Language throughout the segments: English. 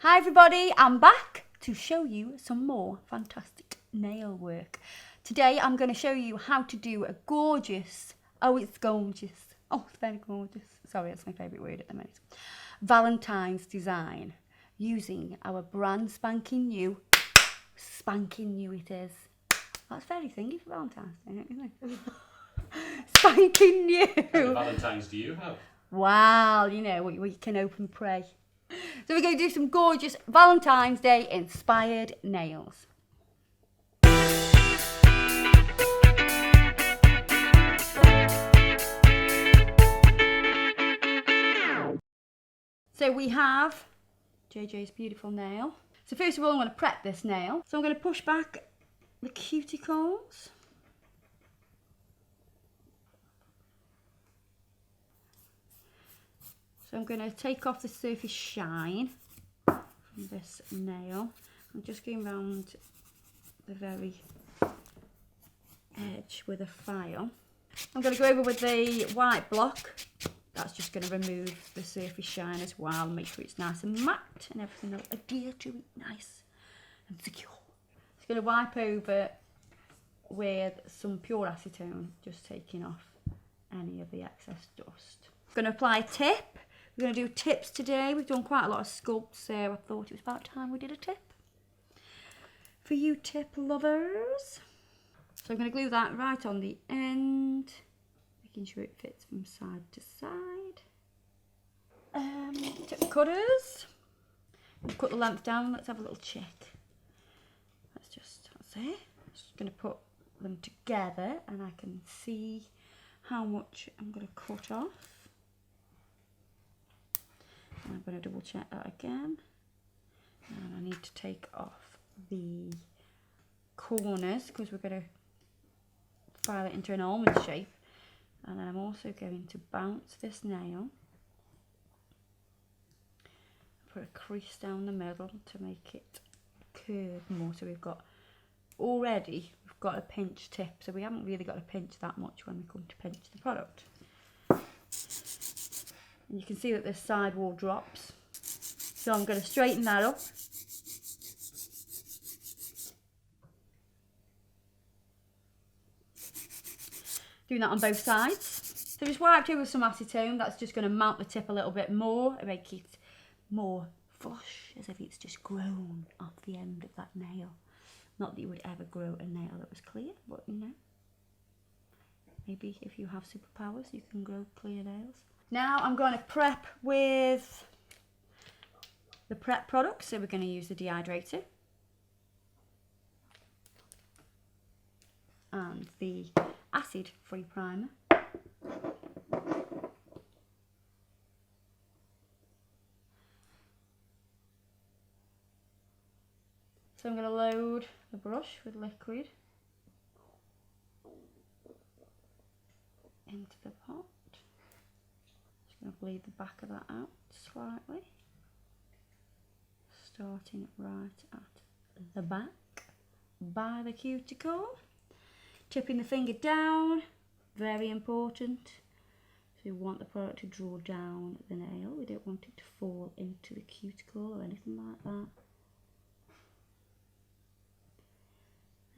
Hi everybody, I'm back to show you some more fantastic nail work. Today I'm going to show you how to do a gorgeous, it's very gorgeous, sorry that's my favourite word at the minute, Valentine's design using our brand spanking new it is. That's very thingy for Valentine's Day, isn't it? Spanking new. How many Valentines do you have? Wow, you know, we can open pray. So we're going to do some gorgeous Valentine's Day inspired nails. So we have JJ's beautiful nail. So first of all, I'm going to prep this nail. So I'm going to push back the cuticles. So I'm going to take off the surface shine from this nail. I'm just going round the very edge with a file. I'm going to go over with the white block. That's just going to remove the surface shine as well, make sure it's nice and matte and everything will adhere to it nice and secure. Just going to wipe over with some pure acetone, just taking off any of the excess dust. I'm going to apply a tip. We're going to do tips today. We've done quite a lot of sculpts, so I thought it was about time we did a tip. For you tip lovers. So I'm going to glue that right on the end, making sure it fits from side to side. Tip cutters. Cut the length down. Let's have a little check. That's it. Just going to put them together and I can see how much I'm going to cut off. And I'm going to double check that again. And I need to take off the corners because we're going to file it into an almond shape. And then I'm also going to bounce this nail, put a crease down the middle to make it curve more. So we've got a pinch tip, so we haven't really got to pinch that much when we come to pinch the product. And you can see that this side wall drops, so I'm going to straighten that up. Doing that on both sides. So just wiped over with some acetone. That's just going to mount the tip a little bit more and make it more flush, as if it's just grown off the end of that nail. Not that you would ever grow a nail that was clear, but you know, maybe if you have superpowers you can grow clear nails. Now I'm going to prep with the prep products. So we're going to use the dehydrator and the acid-free primer. So I'm going to load the brush with liquid into the pot. Just going to bleed the back of that out slightly, starting right at the back by the cuticle. Tipping the finger down, very important. So we want the product to draw down the nail. We don't want it to fall into the cuticle or anything like that.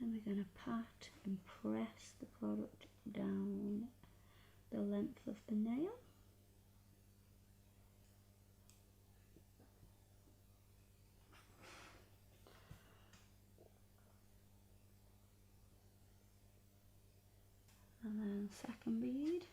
And we're going to pat and press the product down the length of the nail. And then second bead.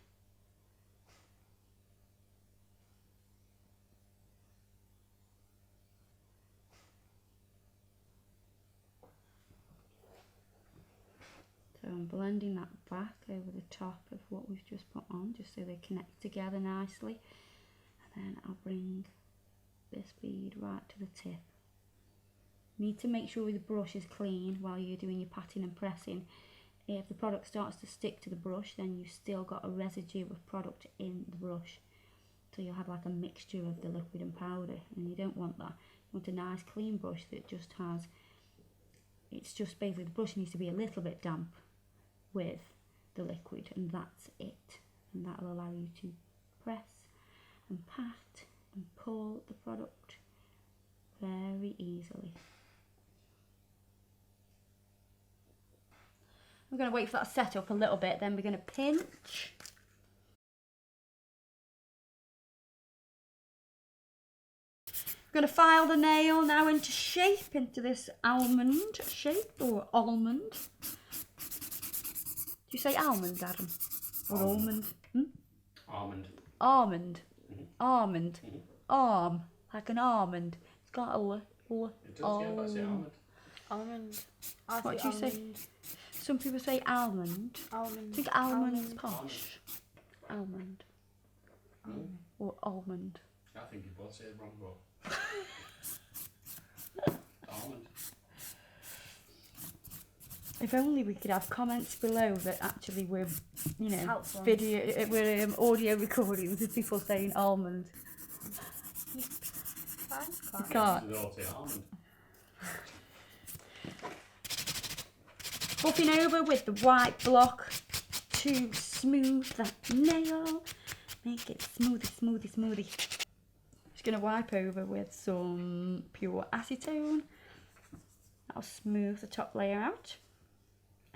So I'm blending that back over the top of what we've just put on, just so they connect together nicely. And then I'll bring this bead right to the tip. You need to make sure the brush is clean while you're doing your patting and pressing. If the product starts to stick to the brush, then you've still got a residue of product in the brush. So you'll have like a mixture of the liquid and powder, and you don't want that. You want a nice clean brush that just has, it's just basically the brush needs to be a little bit damp with the liquid, and that's it. And that will allow you to press and pat and pull the product very easily. We're going to wait for that to set up a little bit, then we're going to pinch. We're going to file the nail now into shape, into this almond shape, or almond. Do you say almond, Adam? Or almond? Almond. Almond. Almond. Arm. Like an almond. It's got a l. It does, yeah, but I say almond. Almond. What do you say? Some people say almond. Almond. I think almond's posh. Almond. Or almond. I think you both say it wrong, but almond. If only we could have comments below that actually we're, you know, Helpful. we're audio recordings with people saying almond. You can't. They all say almond. Buffing over with the white block to smooth that nail. Make it smoothy, smoothy, smoothie. Just going to wipe over with some pure acetone. That'll smooth the top layer out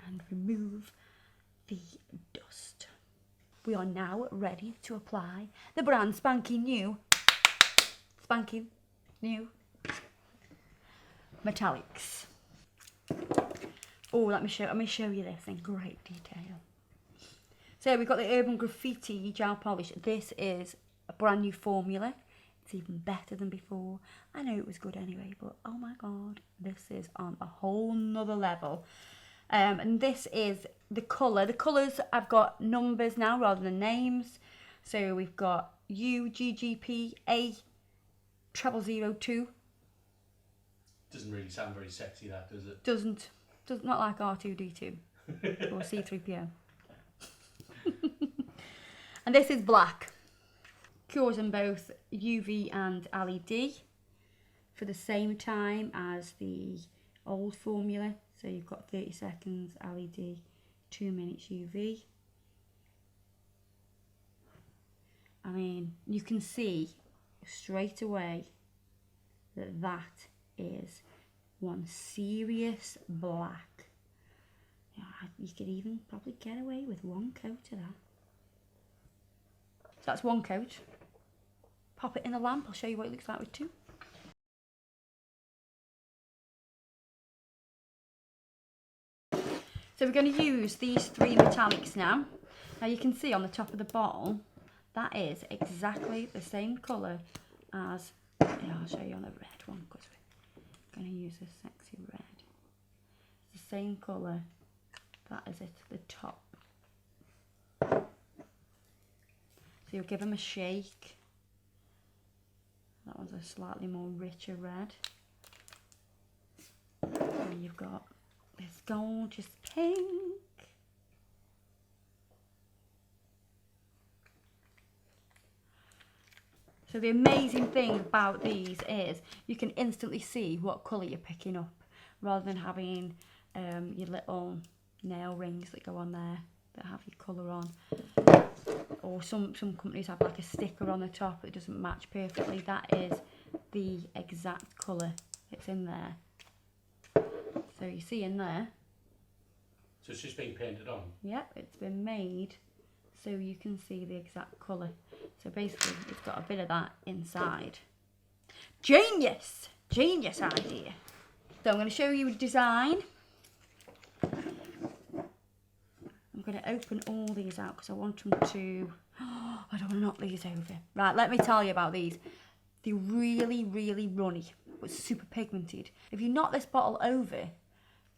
and remove the dust. We are now ready to apply the brand spanking new metallics. Oh, let me show you this in great detail. So we've got the Urban Graffiti gel polish. This is a brand new formula. It's even better than before. I know it was good anyway, but oh my god, this is on a whole nother level. And this is the colour. The colours, I've got numbers now rather than names. So we've got UGGP A0002. Doesn't really sound very sexy, that, does it? Doesn't not like R2D2 or C3PO. And this is black. Cures in both UV and LED for the same time as the old formula. So you've got 30 seconds LED, 2 minutes UV. I mean, you can see straight away that that is one serious black. Yeah, you could even probably get away with one coat of that. So that's one coat. Pop it in a lamp. I'll show you what it looks like with two. So we're going to use these three metallics now. Now you can see on the top of the bottle, that is exactly the same colour as, yeah, I'll show you on the red one because we're going to use this sexy red. It's the same colour, that is it, the top. So you'll give them a shake. That one's a slightly more richer red. And you've got this gorgeous pink. So the amazing thing about these is you can instantly see what colour you're picking up rather than having your little nail rings that go on there that have your colour on. Or some companies have like a sticker on the top that doesn't match perfectly. That is the exact colour that's in there. So you see in there. So it's just being painted on? Yep, it's been made so you can see the exact colour. So basically it's got a bit of that inside. Genius! Genius idea. So I'm going to show you a design. I'm going to open all these out because I want them to... Oh, I don't want to knock these over. Right, let me tell you about these. They're really, really runny, but super pigmented. If you knock this bottle over,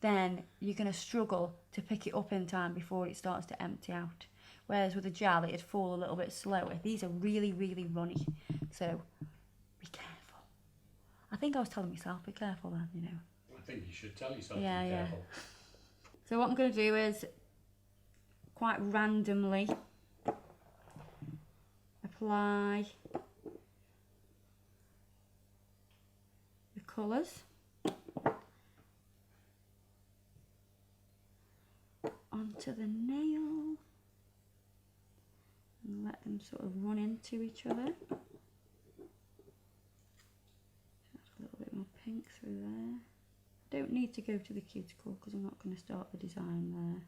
then you're going to struggle to pick it up in time before it starts to empty out. Whereas with a gel, it'd fall a little bit slower. These are really, really runny, so be careful. I think I was telling myself, be careful then, you know. I think you should tell yourself Yeah, to be yeah. careful. So what I'm going to do is, quite randomly, apply the colours onto the nail and let them sort of run into each other. Add a little bit more pink through there. Don't need to go to the cuticle because I'm not going to start the design there.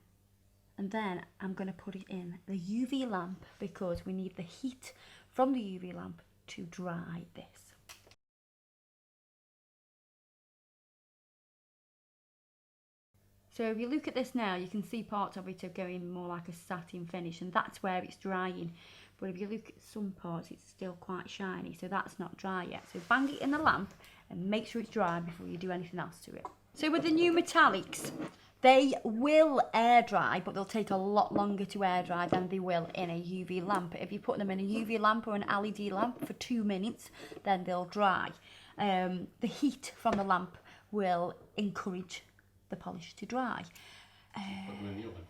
And then I'm going to put it in the UV lamp because we need the heat from the UV lamp to dry this. So if you look at this now, you can see parts of it are going more like a satin finish, and that's where it's drying. But if you look at some parts, it's still quite shiny, so that's not dry yet. So bang it in the lamp and make sure it's dry before you do anything else to it. So with the new metallics, they will air dry, but they'll take a lot longer to air dry than they will in a UV lamp. If you put them in a UV lamp or an LED lamp for 2 minutes, then they'll dry. The heat from the lamp will encourage the polish to dry. Put them in the oven?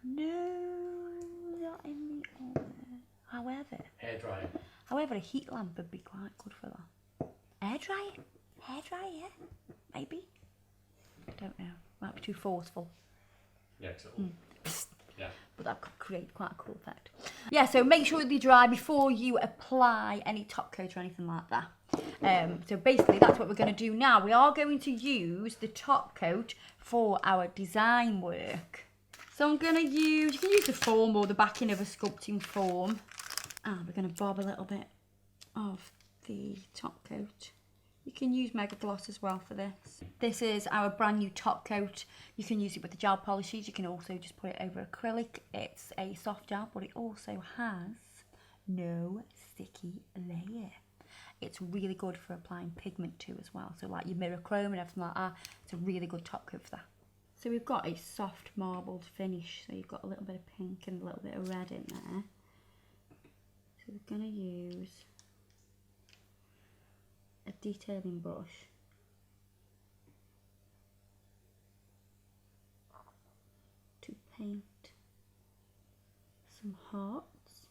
No, not in the oven. Hair dryer. However, a heat lamp would be quite good for that. Air dryer? Hair dryer, yeah. Maybe. Don't know. Might be too forceful. Yeah, yeah. But that could create quite a cool effect. Yeah, so make sure they dry before you apply any top coat or anything like that. So basically that's what we're going to do now. We are going to use the top coat for our design work. So I'm going to use, you can use the foam or the backing of a sculpting foam. And we're going to bob a little bit of the top coat. You can use Mega Gloss as well for this. This is our brand new top coat. You can use it with the gel polishes. You can also just put it over acrylic. It's a soft gel, but it also has no sticky layer. It's really good for applying pigment to as well. So like your mirror chrome and everything like that, it's a really good top coat for that. So we've got a soft marbled finish. So you've got a little bit of pink and a little bit of red in there. So we're going to use a detailing brush to paint some hearts,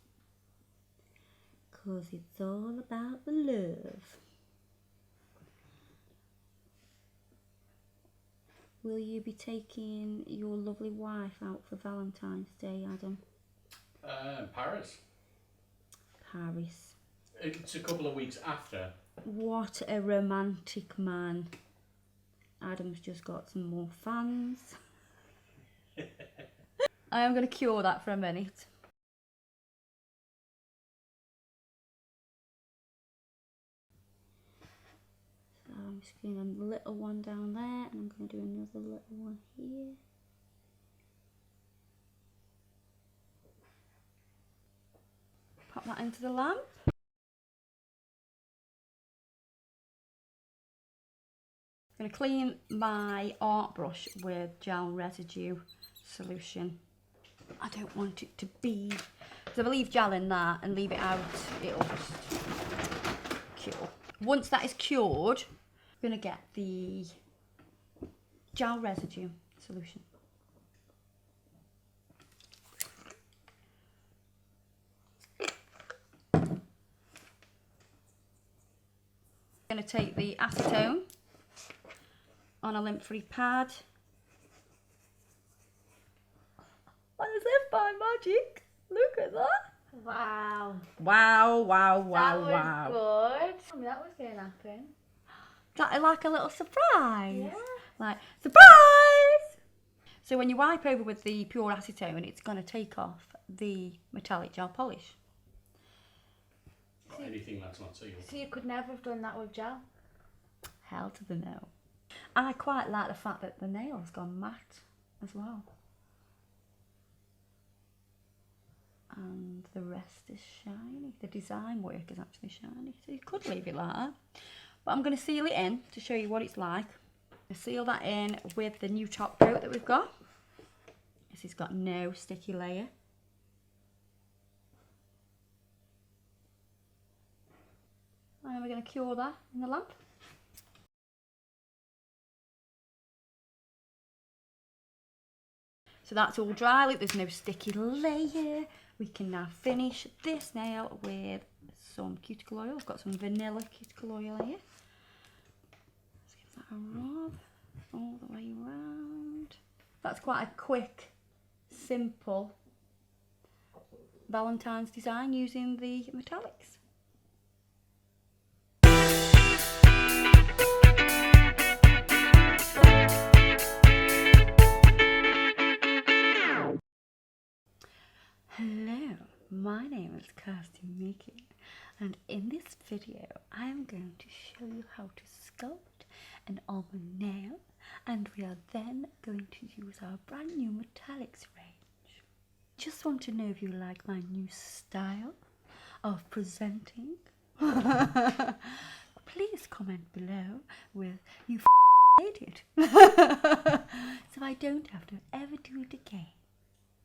because it's all about the love. Will you be taking your lovely wife out for Valentine's Day, Adam? Paris. Paris. It's a couple of weeks after. What a romantic man. Adam's just got some more fans. I am going to cure that for a minute. So I'm just doing a little one down there, and I'm going to do another little one here. Pop that into the lamp. I'm going to clean my art brush with gel residue solution. I don't want it to be, because if I leave gel in that and leave it out, it'll just cure. Once that is cured, I'm going to get the gel residue solution. I'm going to take the acetone on a lint-free pad. As if by magic. Look at that. Wow. Wow, wow, wow, wow. That was good. Tell me that was going to happen. That like a little surprise. Yeah. Like, surprise! So when you wipe over with the pure acetone, it's going to take off the metallic gel polish. Or anything that's not sealed. So you could never have done that with gel? Hell to the no. I quite like the fact that the nail's gone matte as well. And the rest is shiny. The design work is actually shiny. So you could leave it like that. But I'm going to seal it in to show you what it's like. I seal that in with the new top coat that we've got. This has got no sticky layer. And we're going to cure that in the lamp. So that's all dry, look, there's no sticky layer. We can now finish this nail with some cuticle oil. I've got some vanilla cuticle oil here. Let's give that a rub all the way around. That's quite a quick, simple Valentine's design using the metallics. My name is Kirsty Meekin, and in this video I am going to show you how to sculpt an almond nail, and we are then going to use our brand new metallics range. Just want to know if you like my new style of presenting. Please comment below with "you made it," so I don't have to